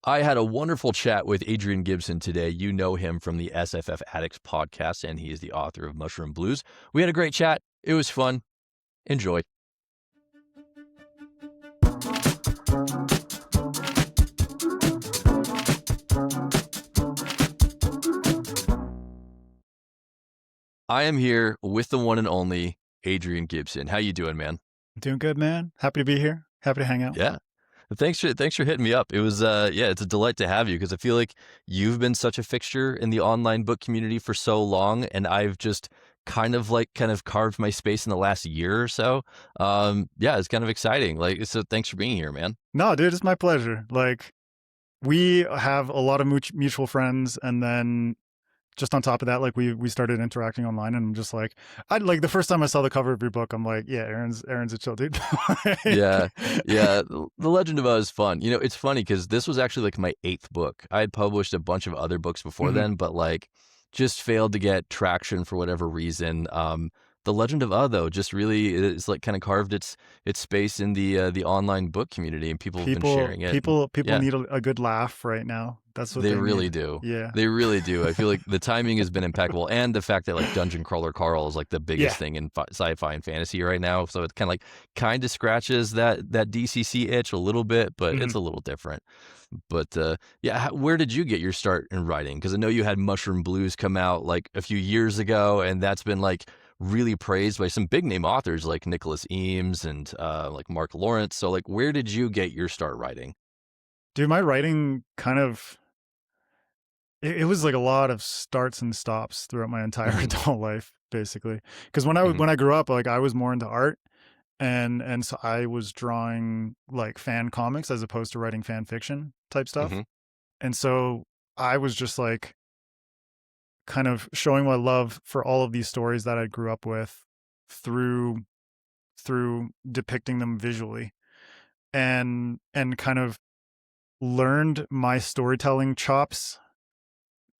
I had a wonderful chat with Adrian Gibson today. You know him from the SFF Addicts Podcast, and he is the author of Mushroom Blues. We had a great chat. It was fun. Enjoy. I am here with the one and only Adrian Gibson. How you doing, man? Doing good, man. Happy to be here. Happy to hang out. Yeah. Thanks for hitting me up. It was it's a delight to have you because I feel like you've been such a fixture in the online book community for so long, and I've just kind of carved my space in the last year or so. It's kind of exciting. So thanks for being here, man. No, dude, it's my pleasure. We have a lot of mutual friends, and then just on top of that, we started interacting online, and I'm just the first time I saw the cover of your book, I'm like, yeah, Aaron's a chill dude. Yeah. The Legend of Oz is fun. You know, it's funny because this was actually like my 8th book. I had published a bunch of other books before then, but just failed to get traction for whatever reason. The Legend of Oz, though, just really is kind of carved its space in the online book community, and people have been sharing it. People need a good laugh right now. That's what they really need. Do. Yeah, they really do. I feel like the timing has been impeccable, and the fact that Dungeon Crawler Carl is the biggest thing in sci-fi and fantasy right now. So it kind of scratches that DCC itch a little bit, but it's a little different. But where did you get your start in writing? Because I know you had Mushroom Blues come out a few years ago, and that's been really praised by some big name authors like Nicholas Eames and Mark Lawrence. So where did you get your start writing? Dude, my writing it was a lot of starts and stops throughout my entire adult life, basically. Because when I grew up, I was more into art, and so I was drawing fan comics as opposed to writing fan fiction type stuff. And so I was just kind of showing my love for all of these stories that I grew up with through depicting them visually, and kind of learned my storytelling chops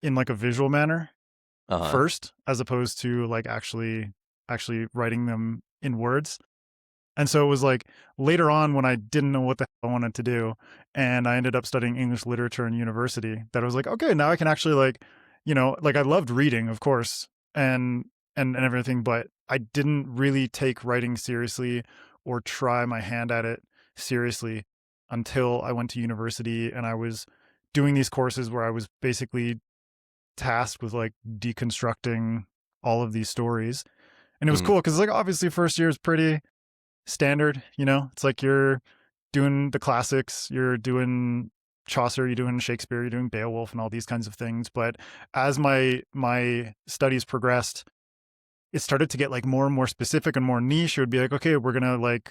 in a visual manner first, as opposed to actually writing them in words. And so it was later on, when I didn't know what the hell I wanted to do, and I ended up studying English literature in university, that I was okay, now I can actually I loved reading, of course, and everything, but I didn't really take writing seriously or try my hand at it seriously until I went to university, and I was doing these courses where I was basically tasked with deconstructing all of these stories. And it was cool because obviously first year is pretty standard, it's you're doing the classics, you're doing Chaucer, you're doing Shakespeare, you're doing Beowulf and all these kinds of things. But as my studies progressed, it started to get more and more specific and more niche. It would be okay, we're gonna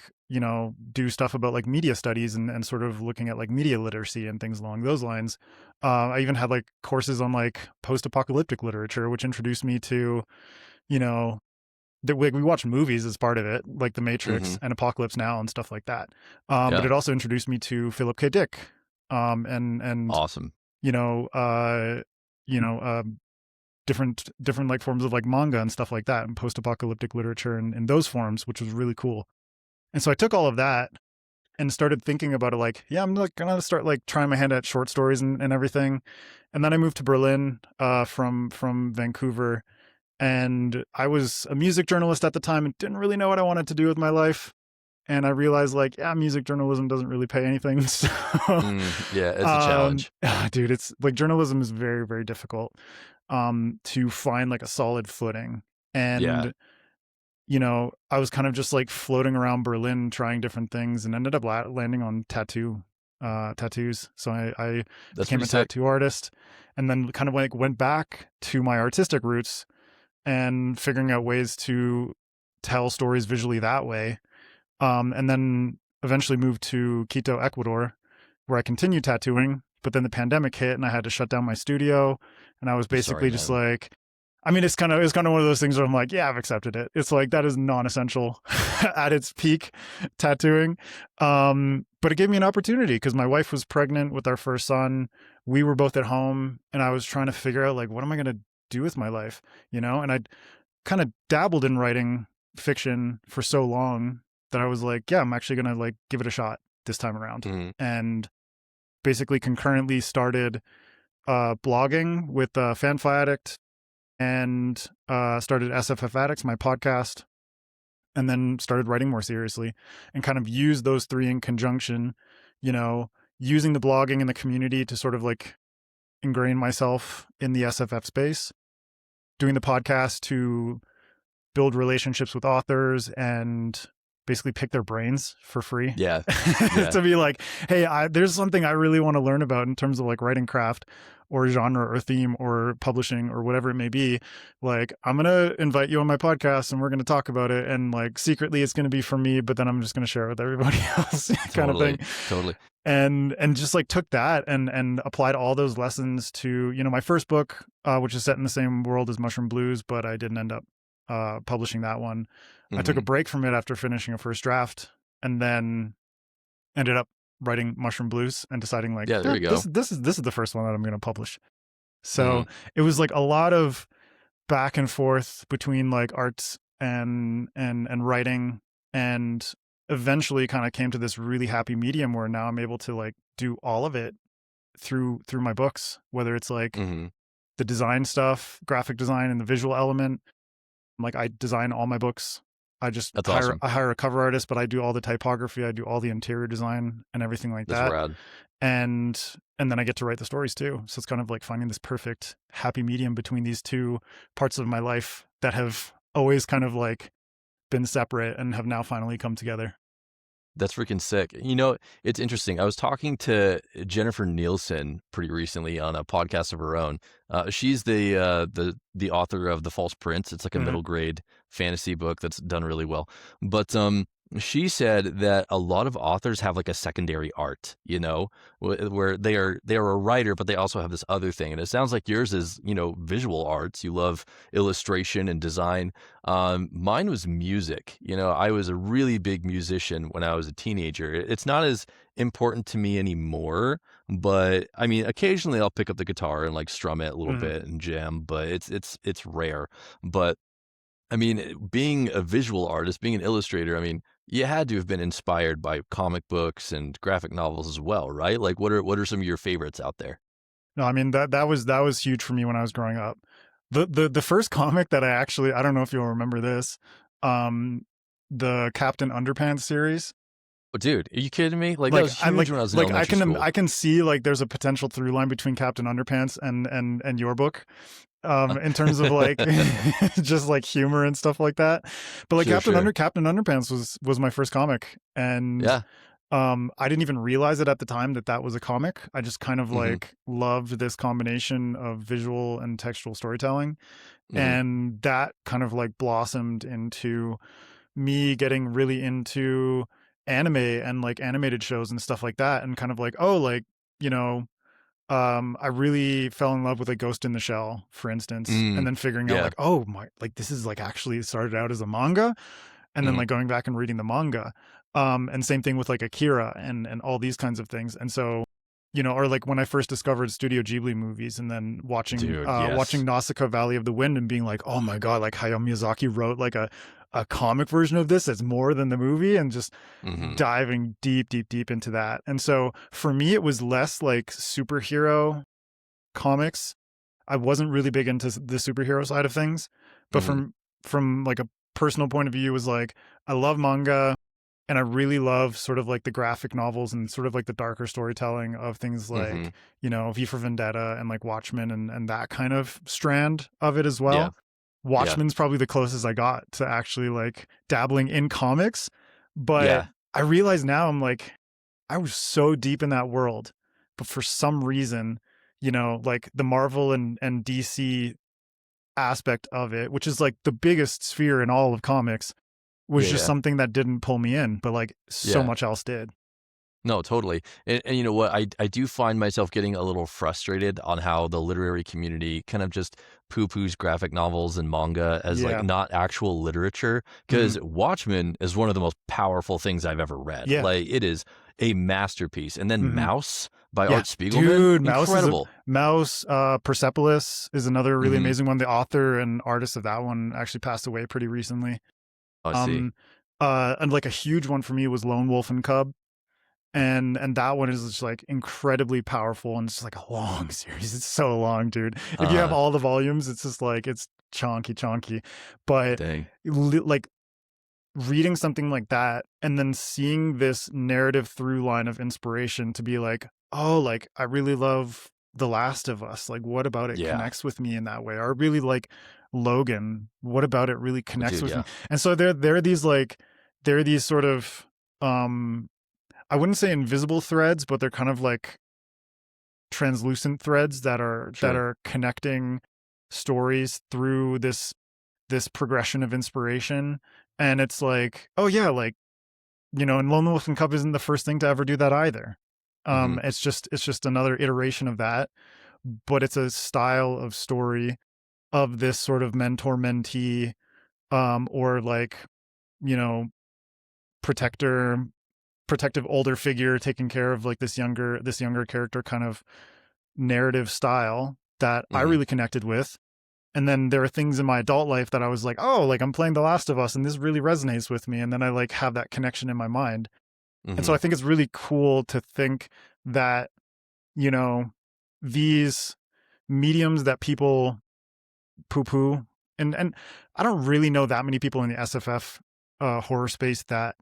do stuff about media studies and sort of looking at media literacy and things along those lines. I even had courses on post-apocalyptic literature, which introduced me to that we watched movies as part of it, like The Matrix and Apocalypse Now and stuff like that. But it also introduced me to Philip K. Dick, and awesome. Different forms of manga and stuff like that, and post-apocalyptic literature and in those forms, which was really cool. And so I took all of that and started thinking about it I'm gonna start trying my hand at short stories and everything. And then I moved to Berlin from Vancouver, and I was a music journalist at the time and didn't really know what I wanted to do with my life. And I realized music journalism doesn't really pay anything. So, it's a challenge. Dude, it's journalism is very, very difficult to find a solid footing. And, I was kind of just floating around Berlin, trying different things, and ended up landing on tattoos. So I became a tattoo artist, and then kind of went back to my artistic roots and figuring out ways to tell stories visually that way. And then eventually moved to Quito, Ecuador, where I continued tattooing. But then the pandemic hit, and I had to shut down my studio. And I was basically it's kind of one of those things where I'm I've accepted it. It's that is non-essential at its peak, tattooing. But it gave me an opportunity because my wife was pregnant with our first son. We were both at home, and I was trying to figure out what am I going to do with my life, And I'd kind of dabbled in writing fiction for so long that I was I'm actually going to give it a shot this time around. And basically concurrently started blogging with FanFi Addict and started SFF Addicts, my podcast, and then started writing more seriously and kind of used those three in conjunction, you know, using the blogging and the community to sort of like ingrain myself in the SFF space, doing the podcast to build relationships with authors and basically pick their brains for free. Yeah. Yeah. To be like, hey, there's something I really want to learn about in terms of like writing craft or genre or theme or publishing or whatever it may be. Like, I'm going to invite you on my podcast and we're going to talk about it. And like secretly it's going to be for me, but then I'm just going to share it with everybody else kind of thing. Totally. And just like took that and applied all those lessons to, you know, my first book, which is set in the same world as Mushroom Blues, but I didn't end up publishing that one. I took a break from it after finishing a first draft and then ended up writing Mushroom Blues and deciding like, there you go. This is the first one that I'm going to publish. So it was like a lot of back and forth between like arts and writing, and eventually kind of came to this really happy medium where now I'm able to like do all of it through my books, whether it's like the design stuff, graphic design and the visual element. Like I design all my books. I just hire a cover artist, but I do all the typography, I do all the interior design and everything like that. Rad. And then I get to write the stories too. So it's kind of like finding this perfect happy medium between these two parts of my life that have always kind of like been separate and have now finally come together. That's freaking sick. You know, it's interesting. I was talking to Jennifer Nielsen pretty recently on a podcast of her own. She's the author of The False Prince. It's like a middle grade fantasy book that's done really well. But she said that a lot of authors have like a secondary art, you know, where they are a writer, but they also have this other thing. And it sounds like yours is, you know, visual arts. You love illustration and design. Mine was music. You know, I was a really big musician when I was a teenager. It's not as important to me anymore, but I mean, occasionally I'll pick up the guitar and like strum it a little bit and jam, but it's rare. But I mean, being a visual artist, being an illustrator, I mean, you had to have been inspired by comic books and graphic novels as well, right? Like what are some of your favorites out there? No, I mean that was huge for me when I was growing up. The first comic that I don't know if you'll remember this, the Captain Underpants series. Oh, dude, are you kidding me? Like that was huge when I was in elementary school. I can see like there's a potential through line between Captain Underpants and your book. In terms of like just like humor and stuff like that. But like Captain Underpants was my first comic, and I didn't even realize it at the time that was a comic. I just kind of like loved this combination of visual and textual storytelling, and that kind of like blossomed into me getting really into anime and like animated shows and stuff like that, and kind of like, oh, like, you know, I really fell in love with like Ghost in the Shell, for instance, and then figuring out like, oh my, like this is like actually started out as a manga, and then like going back and reading the manga, and same thing with like Akira and all these kinds of things. And so, you know, or like when I first discovered Studio Ghibli movies and then watching Nausicaa Valley of the Wind and being like, oh my God, like Hayao Miyazaki wrote like a comic version of this that's more than the movie, and just diving deep into that. And so for me, it was less like superhero comics. I wasn't really big into the superhero side of things, but from like a personal point of view, it was like, I love manga and I really love sort of like the graphic novels and sort of like the darker storytelling of things like, you know, V for Vendetta and like Watchmen and that kind of strand of it as well. Yeah. Watchmen's probably the closest I got to actually like dabbling in comics, but I realize now I'm like, I was so deep in that world, but for some reason, you know, like the Marvel and DC aspect of it, which is like the biggest sphere in all of comics, was just something that didn't pull me in, but like so much else did. No, totally. And you know what? I do find myself getting a little frustrated on how the literary community kind of just poo-poos graphic novels and manga as like not actual literature. Because Watchmen is one of the most powerful things I've ever read. Yeah. Like it is a masterpiece. And then Mouse by Art Spiegelman. Dude, incredible. Mouse, Persepolis is another really amazing one. The author and artist of that one actually passed away pretty recently. I see. And like a huge one for me was Lone Wolf and Cub. and that one is just like incredibly powerful, and it's like a long series. It's so long, dude. If you have all the volumes, it's just like it's chonky. But Dang. like reading something like that and then seeing this narrative through line of inspiration to be like, oh, like I really love The Last of Us. Like, what about it connects with me in that way? Or I really like Logan. What about it really connects with me? And so there are these sort of I wouldn't say invisible threads, but they're kind of like translucent threads that are connecting stories through this progression of inspiration. And it's like, oh yeah, like, you know, and Lone Wolf and Cub isn't the first thing to ever do that either. It's just another iteration of that, but it's a style of story of this sort of mentor mentee, or like, you know, protective older figure taking care of like this younger character kind of narrative style that I really connected with. And then there are things in my adult life that I was like, oh, like I'm playing The Last of Us and this really resonates with me. And then I like have that connection in my mind. And so I think it's really cool to think that, you know, these mediums that people poo-poo, and I don't really know that many people in the SFF horror space that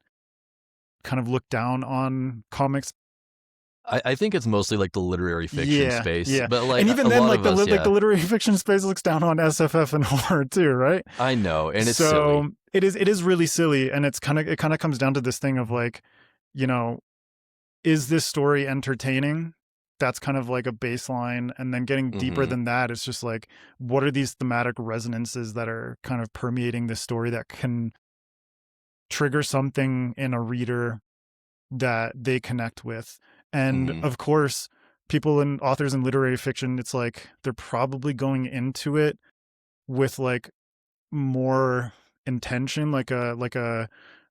kind of look down on comics. I think it's mostly like the literary fiction space. Yeah. But like, and even then, like the literary fiction space looks down on SFF and horror too, right? I know, and it's so silly. It is really silly, and it kind of comes down to this thing of like, you know, is this story entertaining? That's kind of like a baseline, and then getting deeper than that, it's just like, what are these thematic resonances that are kind of permeating this story that can trigger something in a reader that they connect with? And of course, people and authors in literary fiction, it's like they're probably going into it with like more intention, like a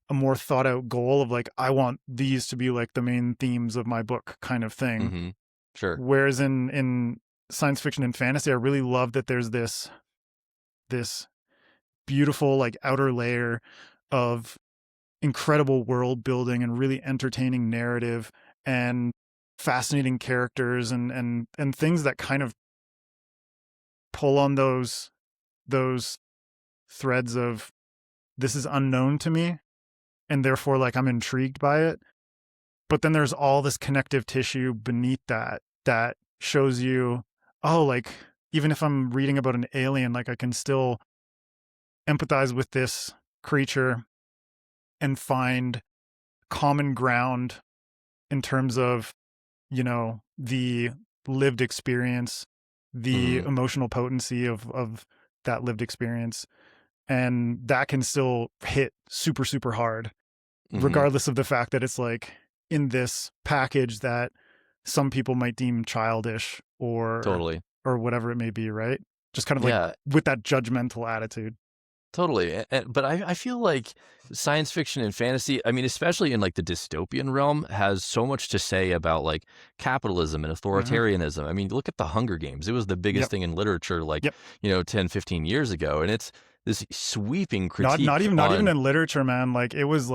more thought out goal of like, I want these to be like the main themes of my book kind of thing. Sure. Whereas in science fiction and fantasy, I really love that there's this beautiful like outer layer of incredible world building and really entertaining narrative and fascinating characters and things that kind of pull on those threads of, this is unknown to me and therefore like I'm intrigued by it. But then there's all this connective tissue beneath that shows you, oh, like even if I'm reading about an alien, like I can still empathize with this creature and find common ground in terms of, you know, the lived experience, the emotional potency of that lived experience. And that can still hit super, super hard, regardless of the fact that it's like in this package that some people might deem childish or whatever it may be, right? Just kind of like with that judgmental attitude. Totally. But I feel like science fiction and fantasy, I mean, especially in like the dystopian realm, has so much to say about like capitalism and authoritarianism. I mean, look at the Hunger Games. It was the biggest thing in literature like, you know, 10, 15 years ago. And it's this sweeping critique. Not even in literature, man. Like it was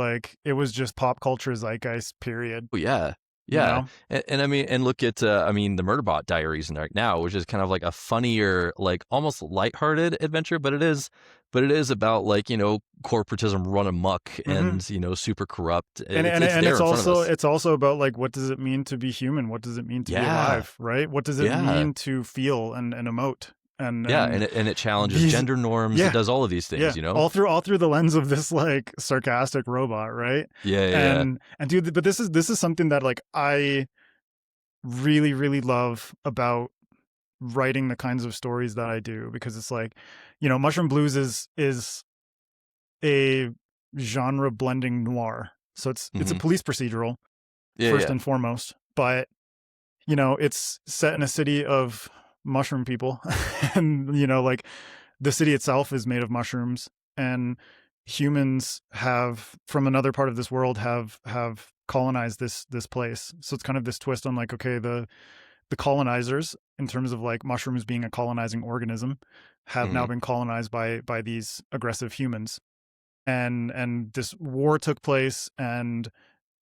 just pop culture zeitgeist, period. Oh, yeah. Yeah. You know? And I mean, and look at, I mean, the Murderbot Diaries right now, which is kind of like a funnier, like almost lighthearted adventure, but it is about like, you know, corporatism run amok and, you know, super corrupt. And it's also about like, what does it mean to be human? What does it mean to be alive? Right? What does it mean to feel and emote? And it challenges gender norms. It does all of these things, you know, all through the lens of this like sarcastic robot, right? And dude, but this is something that like I really, really love about writing the kinds of stories that I do, because it's like, you know, Mushroom Blues is a genre blending noir, so it's a police procedural first and foremost, but you know, it's set in a city of mushroom people and you know, like the city itself is made of mushrooms, and humans have from another part of this world have colonized this place. So it's kind of this twist on like, okay, the colonizers, in terms of like mushrooms being a colonizing organism, have now been colonized by these aggressive humans, and this war took place, and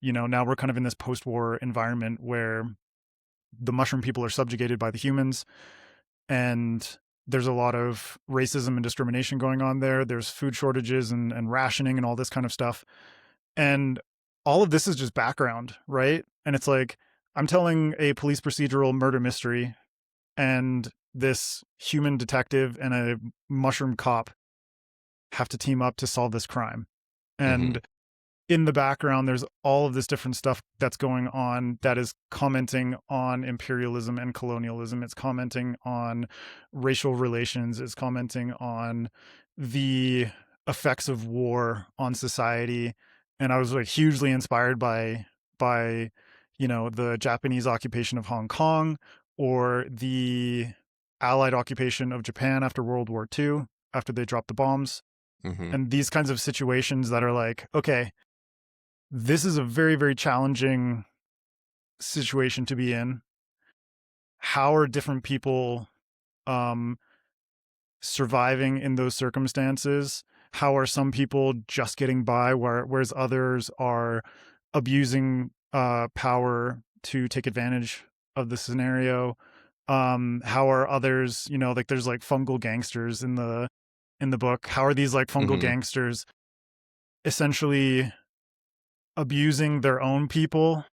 now we're kind of in this post-war environment where the mushroom people are subjugated by the humans, and there's a lot of racism and discrimination going on there. There's food shortages and rationing and all this kind of stuff. And all of this is just background, right? And it's like, I'm telling a police procedural murder mystery, and this human detective and a mushroom cop have to team up to solve this crime. And in the background, there's all of this different stuff that's going on that is commenting on imperialism and colonialism. It's commenting on racial relations. It's commenting on the effects of war on society. And I was like hugely inspired by the Japanese occupation of Hong Kong, or the Allied occupation of Japan after World War II, after they dropped the bombs. And these kinds of situations that are like, okay, this is a very, very challenging situation to be in. How are different people surviving in those circumstances? How are some people just getting by, whereas others are abusing power to take advantage of the scenario? How are others, like there's like fungal gangsters in the book. How are these like fungal gangsters essentially abusing their own people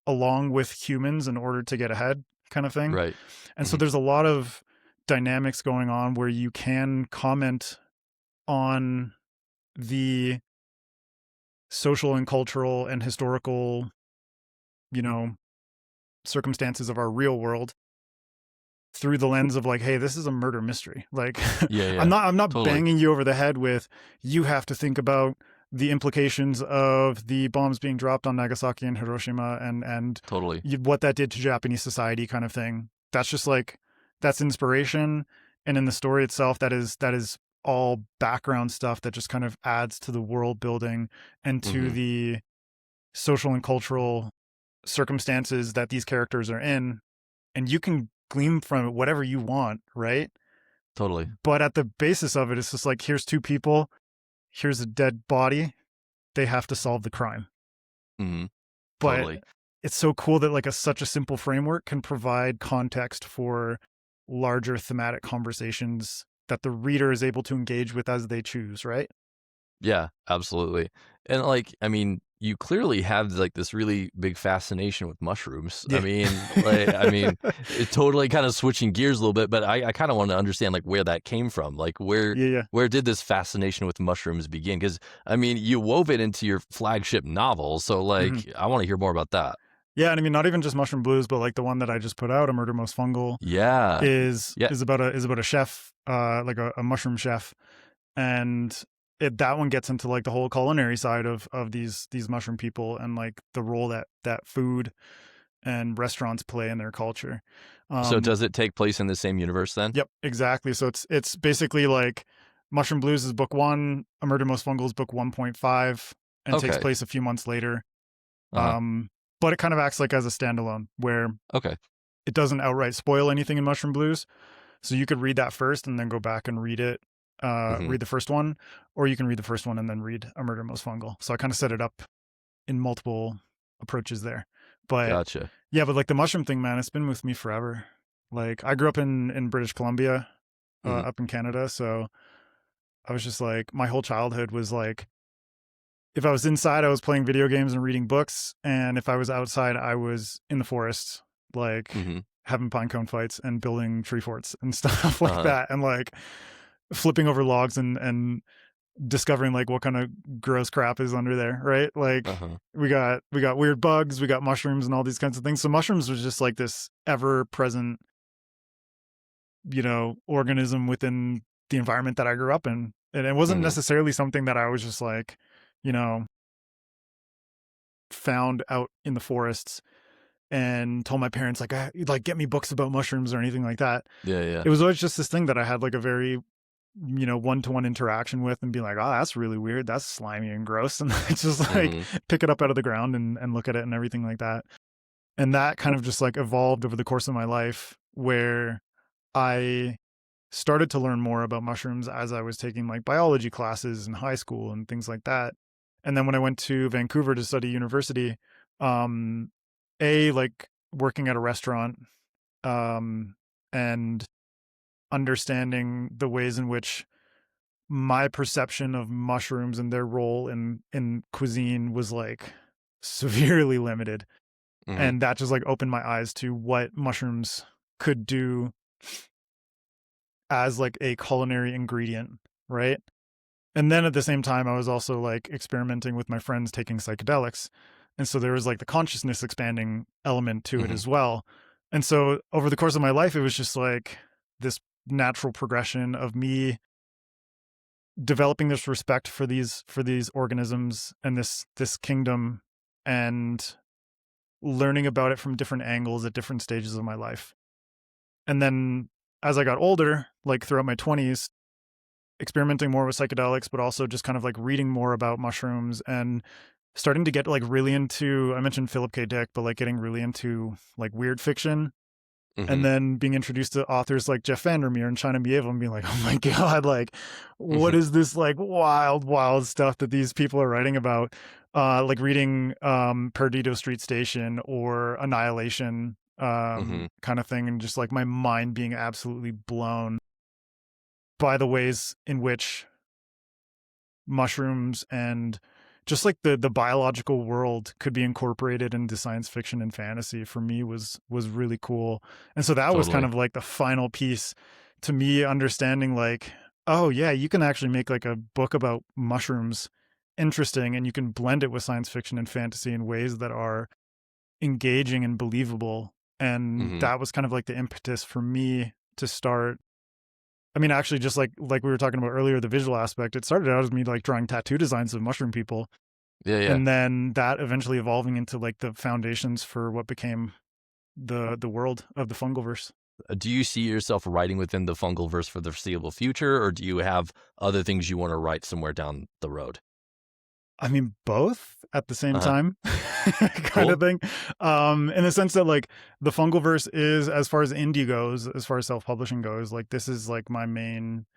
along with humans in order to get ahead, kind of thing? Right. And so there's a lot of dynamics going on where you can comment on the social and cultural and historical, circumstances of our real world through the lens of like, hey, this is a murder mystery. Like, Yeah. I'm not Totally. banging you over the head with, you have to think about the implications of the bombs being dropped on Nagasaki and Hiroshima and Totally. what that did to Japanese society, kind of thing. That's just like, that's inspiration. And in the story itself, that is all background stuff that just kind of adds to the world building and to the social and cultural circumstances that these characters are in. And you can glean from it whatever you want, right? Totally. But at the basis of it, it's just like, here's two people, here's a dead body, they have to solve the crime. But Totally. It's so cool that like such a simple framework can provide context for larger thematic conversations that the reader is able to engage with as they choose, right? Yeah, absolutely. And like, I mean, you clearly have like this really big fascination with mushrooms. Yeah. I mean, it totally kind of switching gears a little bit, but I kind of want to understand like where that came from. Like where did this fascination with mushrooms begin? Because I mean, you wove it into your flagship novel, so like I want to hear more about that. Yeah, and I mean, not even just Mushroom Blues, but like the one that I just put out, A Murder Most Fungal, is about a chef, like a mushroom chef, and that one gets into like the whole culinary side of these mushroom people and like the role that food and restaurants play in their culture. So does it take place in the same universe then? Yep, exactly. So it's basically like Mushroom Blues is book 1, A Murder Most Fungal is book 1.5, and takes place a few months later. But it kind of acts like as a standalone where it doesn't outright spoil anything in Mushroom Blues. So you could read that first and then go back and read it, read the first one, or you can read the first one and then read A Murder Most Fungal. So I kind of set it up in multiple approaches there. But yeah, but like the mushroom thing, man, it's been with me forever. Like I grew up in British Columbia, up in Canada. So I was just like, my whole childhood was like, if I was inside, I was playing video games and reading books. And if I was outside, I was in the forest, like having pine cone fights and building tree forts and stuff like that. And like flipping over logs and discovering like what kind of gross crap is under there. Right. Like we got weird bugs, we got mushrooms and all these kinds of things. So mushrooms was just like this ever present, organism within the environment that I grew up in. And it wasn't necessarily something that I was just like, found out in the forests and told my parents like get me books about mushrooms or anything like that. Yeah. It was always just this thing that I had like a very, one-to-one interaction with and be like, oh, that's really weird. That's slimy and gross. And it's just like pick it up out of the ground and look at it and everything like that. And that kind of just like evolved over the course of my life, where I started to learn more about mushrooms as I was taking like biology classes in high school and things like that. And then when I went to Vancouver to study university, like working at a restaurant, and understanding the ways in which my perception of mushrooms and their role in cuisine was like severely limited. And that just like opened my eyes to what mushrooms could do as like a culinary ingredient, right? And then at the same time, I was also like experimenting with my friends taking psychedelics. And so there was like the consciousness expanding element to it as well. And so over the course of my life, it was just like this natural progression of me developing this respect for these organisms and this kingdom, and learning about it from different angles at different stages of my life. And then as I got older, like throughout my 20s, experimenting more with psychedelics, but also just kind of like reading more about mushrooms and starting to get like really into, I mentioned Philip K. Dick, but like getting really into like weird fiction. And then being introduced to authors like Jeff Vandermeer and China Mieville and being like, oh my God, like what is this like wild stuff that these people are writing about? Like reading Perdido Street Station or Annihilation kind of thing, and just like my mind being absolutely blown by the ways in which mushrooms and just like the biological world could be incorporated into science fiction and fantasy, for me was really cool. And so that was kind of like the final piece to me understanding like, oh yeah, you can actually make like a book about mushrooms interesting, and you can blend it with science fiction and fantasy in ways that are engaging and believable. And that was kind of like the impetus for me to start. I mean, actually, just like we were talking about earlier, the visual aspect, it started out as me like drawing tattoo designs of mushroom people. Yeah. And then that eventually evolving into like the foundations for what became the world of the Fungalverse. Do you see yourself writing within the Fungalverse for the foreseeable future, or do you have other things you want to write somewhere down the road? I mean, both at the same time kind of thing. In the sense that like the Fungalverse is, as far as indie goes, as far as self-publishing goes, like this is like my main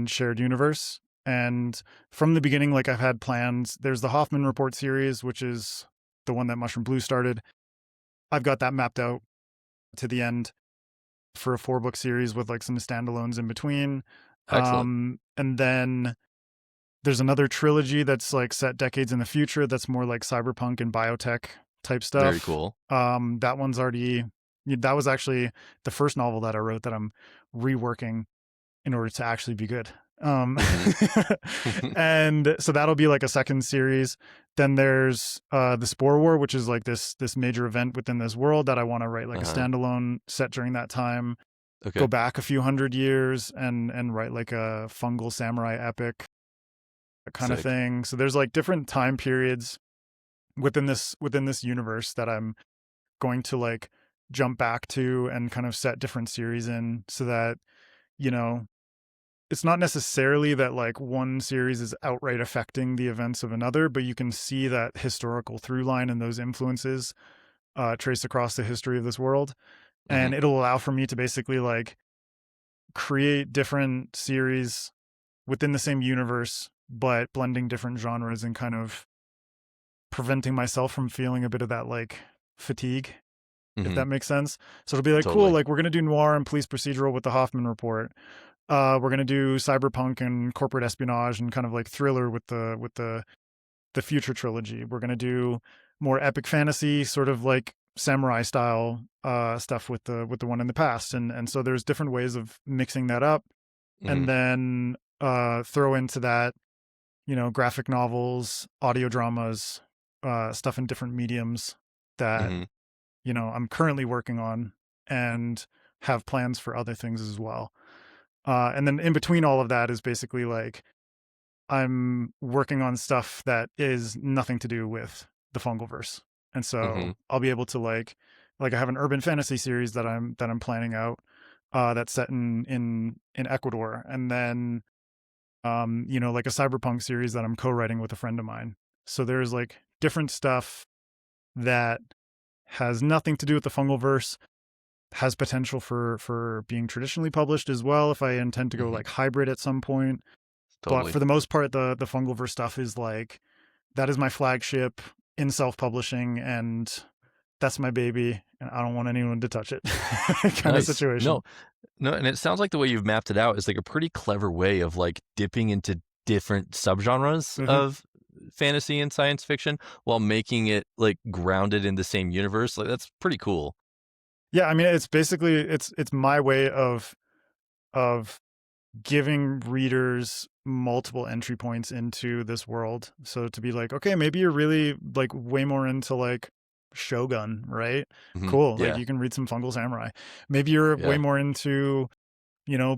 shared universe. And from the beginning, like I've had plans. There's the Hoffman Report series, which is the one that Mushroom Blue started. I've got that mapped out to the end for a 4-book series with like some standalones in between. Excellent. And then there's another trilogy that's like set decades in the future. That's more like cyberpunk and biotech type stuff. Very cool. That one's already, that was actually the first novel that I wrote that I'm reworking in order to actually be good. And so that'll be like a second series. Then there's the Spore War, which is like this major event within this world that I want to write like a standalone set during that time. Okay. Go back a few hundred years and write like a fungal samurai epic kind of thing. So there's like different time periods within this universe that I'm going to like jump back to and kind of set different series in, so that, you know, it's not necessarily that like one series is outright affecting the events of another, but you can see that historical through line and those influences traced across the history of this world. And it'll allow for me to basically like create different series within the same universe, but blending different genres and kind of preventing myself from feeling a bit of that like fatigue, if that makes sense. So it'll be like, cool, like we're going to do noir and police procedural with the Hoffman Report. We're going to do cyberpunk and corporate espionage and kind of like thriller with the future trilogy. We're going to do more epic fantasy, sort of like samurai style stuff with the one in the past. And so there's different ways of mixing that up. And then throw into that, you know, graphic novels, audio dramas, stuff in different mediums that, you know, I'm currently working on and have plans for other things as well. And then in between all of that is basically like I'm working on stuff that is nothing to do with the Fungalverse. And so I'll be able to like I have an urban fantasy series that I'm planning out that's set in Ecuador. And then you know, like a cyberpunk series that I'm co-writing with a friend of mine. So there's like different stuff that has nothing to do with the Fungalverse, has potential for being traditionally published as well, if I intend to go like hybrid at some point. But for the most part, the Fungalverse stuff is like that is my flagship in self-publishing, and that's my baby, and I don't want anyone to touch it kind of Nice. situation. No, and it sounds like the way you've mapped it out is like a pretty clever way of like dipping into different subgenres Mm-hmm. of fantasy and science fiction while making it like grounded in the same universe. Like that's pretty cool. Yeah, I mean, it's basically it's my way of giving readers multiple entry points into this world. So to be like, okay, maybe you're really like way more into like Shogun, right? Cool. Like Yeah. you can read some Fungal Samurai. Maybe you're way Yeah. more into,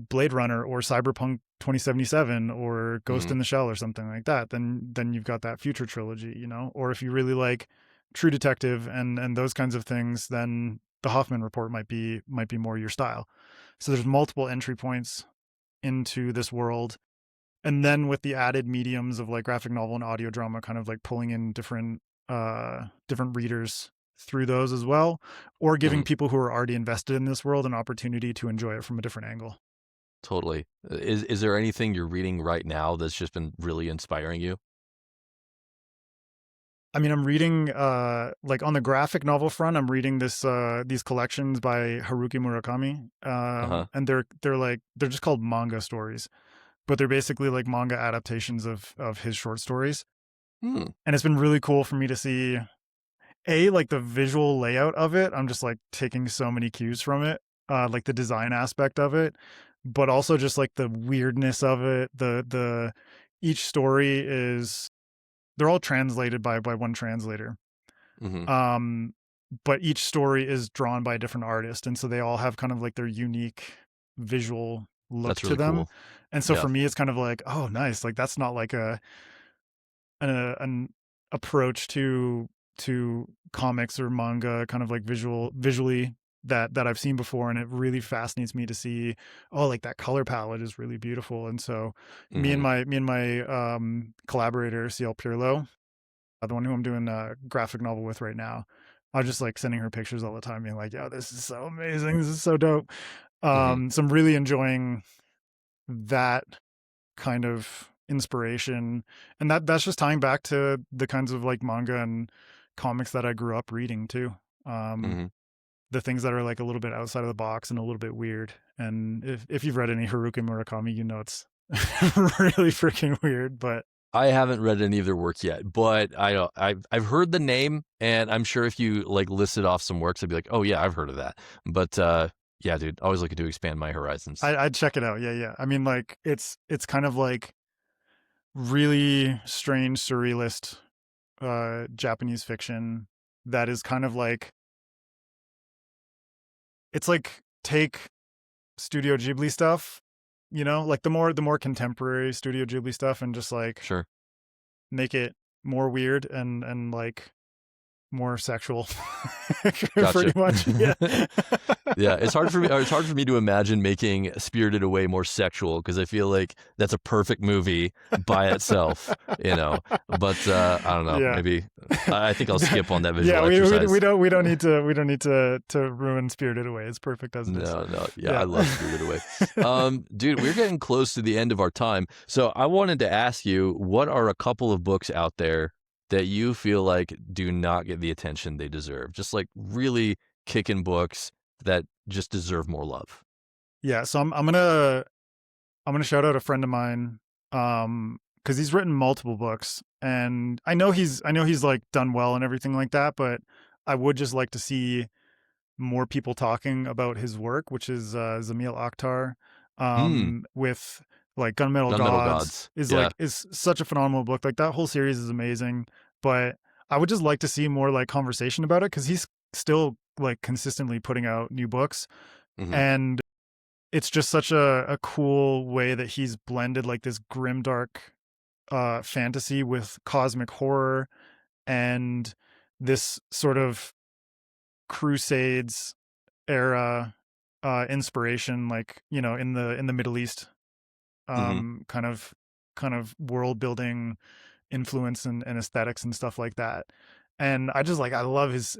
Blade Runner or Cyberpunk 2077 or Ghost hmm in the Shell or something like that. Then you've got that future trilogy, Or if you really like True Detective and those kinds of things, then the Hoffman Report might be more your style. So there's multiple entry points into this world, and then with the added mediums of like graphic novel and audio drama, kind of like pulling in different readers through those as well, or hmm giving people who are already invested in this world an opportunity to enjoy it from a different angle. Totally. Is there anything you're reading right now that's just been really inspiring you? I mean, I'm reading like on the graphic novel front, I'm reading these collections by Haruki Murakami, Uh-huh. and they're just called manga stories, but they're basically like manga adaptations of his short stories. Hmm. And it's been really cool for me to see like the visual layout of it. I'm just like taking so many cues from it, like the design aspect of it, but also just like the weirdness of it. The each story is, they're all translated by one translator. hmm Um, but each story is drawn by a different artist, and so they all have kind of like their unique visual look That's to really them. cool. And so Yeah. for me, it's kind of like, oh, nice. Like that's not like an approach to comics or manga, kind of like visually, that I've seen before, and it really fascinates me to see, oh, like that color palette is really beautiful. And so hmm me and my collaborator CL Pirlo, the one who I'm doing a graphic novel with right now, I was just like sending her pictures all the time, being like, yo, this is so amazing, this is so dope. hmm So I'm really enjoying that kind of inspiration, and that's just tying back to the kinds of like manga and comics that I grew up reading too. um hmm the things that are like a little bit outside of the box and a little bit weird. And if you've read any Haruki Murakami, it's really freaking weird. But I haven't read any of their work yet, but I've heard the name, and I'm sure if you like listed off some works, I'd be like, oh yeah, I've heard of that. But yeah, dude, always looking to expand my horizons. I'd check it out. Yeah. I mean, like it's kind of like really strange surrealist Japanese fiction that is kind of like, it's like take Studio Ghibli stuff, like the more contemporary Studio Ghibli stuff, and just like Sure. make it more weird and like more sexual. Gotcha. Pretty much. Yeah. Yeah, it's hard for me. It's hard for me to imagine making Spirited Away more sexual because I feel like that's a perfect movie by itself, But I don't know. Yeah. Maybe I think I'll skip on that Yeah, visual exercise. we don't need to ruin Spirited Away. It's perfect as it is. No. Yeah, I Yeah. love Spirited Away. Dude, we're getting close to the end of our time, so I wanted to ask you, what are a couple of books out there that you feel like do not get the attention they deserve? Just like really kicking books that just deserve more love. Yeah, so I'm gonna shout out a friend of mine, because he's written multiple books, and I know he's like done well and everything like that, but I would just like to see more people talking about his work, which is Zamil Akhtar, Hmm. with like Gunmetal Gunmetal Gods Gods. is Yeah. like is such a phenomenal book. Like that whole series is amazing, but I would just like to see more like conversation about it, because he's still like consistently putting out new books, hmm and it's just such a cool way that he's blended like this grimdark fantasy with cosmic horror, and this sort of Crusades era inspiration, like in the Middle East, hmm kind of world building influence and aesthetics and stuff like that. And I just like, I love his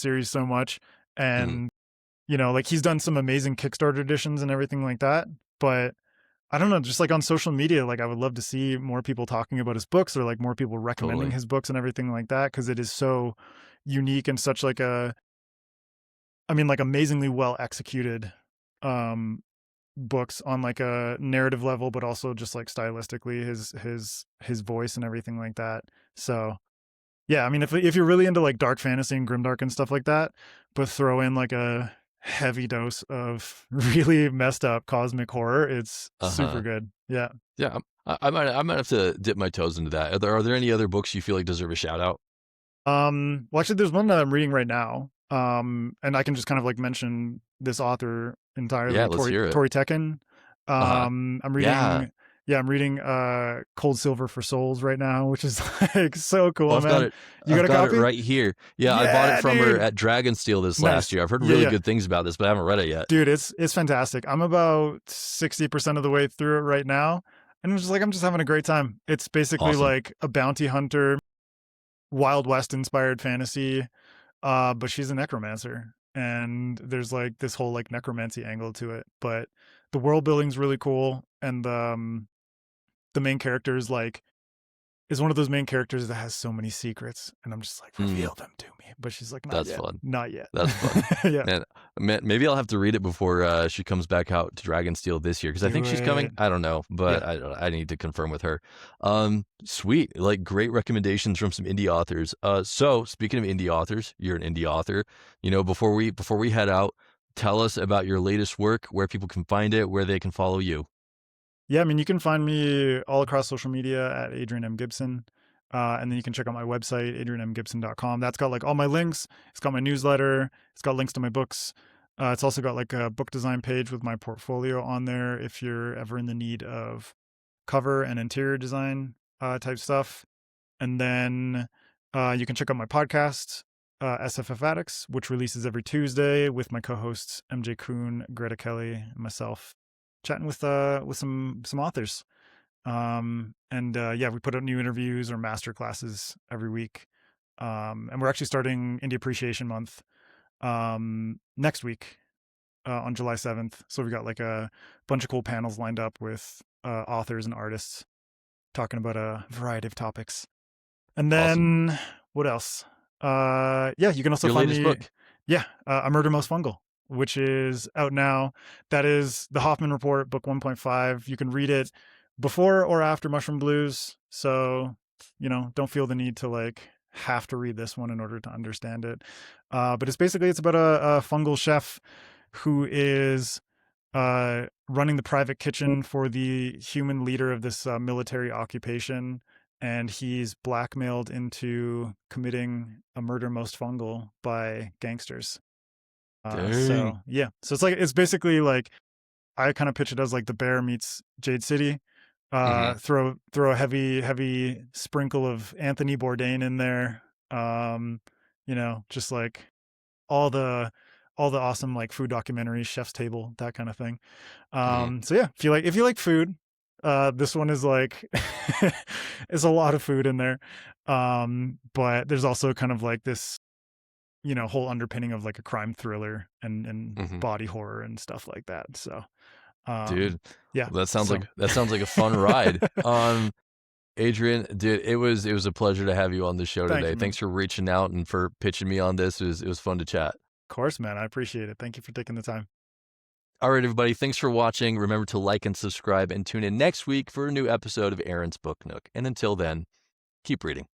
series so much. hmm And like he's done some amazing Kickstarter editions and everything like that, but I don't know, just like on social media, like I would love to see more people talking about his books, or like more people recommending his books and everything like that, because it is so unique and such like like amazingly well executed um books on like a narrative level, but also just like stylistically his voice and everything like that. So yeah, I mean, if you're really into like dark fantasy and grimdark and stuff like that, but throw in like a heavy dose of really messed up cosmic horror, it's super good. Yeah. Yeah, I might have to dip my toes into that. Are there any other books you feel like deserve a shout out? Well, actually, there's one that I'm reading right now. And I can just kind of like mention this author Yeah, entirely, let's hear it. Tori Tekken. Uh-huh. I'm Yeah. reading, yeah, I'm reading Cold Silver for Souls right now, which is like so Oh, cool, I've got man. it. You I've got a got it copy? right here. Yeah, I bought it Yeah, from her dude. at Dragonsteel this last Nice. year. I've heard Yeah, really yeah. good things about this, but I haven't read it yet. Dude, it's fantastic. I'm about 60% of the way through it right now, and I'm just having a great time. It's basically Awesome. like a bounty hunter, Wild West inspired fantasy, but she's a necromancer, and there's like this whole like necromancy angle to it. But the world building's really cool, and the main character is one of those main characters that has so many secrets, and I'm just like, reveal them to me. But she's like, not That's yet, fun. not yet. That's fun. Yeah. Man, maybe I'll have to read it before she comes back out to Dragonsteel this year, because I Do think she's coming. it. I don't know, but Yeah. I need to confirm with her. Sweet, like great recommendations from some indie authors. So speaking of indie authors, you're an indie author. Before we head out, tell us about your latest work, where people can find it, where they can follow you. Yeah, I mean, you can find me all across social media at Adrian M. Gibson. And then you can check out my website, adrianmgibson.com. That's got like all my links. It's got my newsletter. It's got links to my books. It's also got like a book design page with my portfolio on there if you're ever in the need of cover and interior design type stuff. And then you can check out my podcast, SFF Addicts, which releases every Tuesday with my co-hosts MJ Kuhn, Greta Kelly, and myself, chatting with some authors. Yeah, we put out new interviews or master classes every week. And we're actually starting Indie Appreciation Month next week on July 7th. So we've got like a bunch of cool panels lined up with authors and artists talking about a variety of topics. And then Awesome. what else? Yeah, you can also Your find latest me. book. Yeah, A Murder Most Fungal, which is out now. That is the Hoffman Report, book 1.5. You can read it before or after Mushroom Blues. So, don't feel the need to like have to read this one in order to understand it. But it's about a fungal chef who is running the private kitchen for the human leader of this military occupation, and he's blackmailed into committing a murder most fungal by gangsters. So yeah, so it's basically like, I kind of pitch it as like The Bear meets Jade City. Throw a heavy sprinkle of Anthony Bourdain in there. Just like all the awesome like food documentaries, Chef's Table, that kind of thing. So yeah, if you like food, this one is like it's a lot of food in there. But there's also kind of like this, whole underpinning of like a crime thriller and body horror and stuff like that. So Dude, yeah, that sounds like a fun ride. Adrian, dude, it was a pleasure to have you on the show Thank today. you, man. Thanks for reaching out and for pitching me on this. It was fun to chat. Of course, man. I appreciate it. Thank you for taking the time. All right, everybody, thanks for watching. Remember to like and subscribe, and tune in next week for a new episode of Aaron's Book Nook. And until then, keep reading.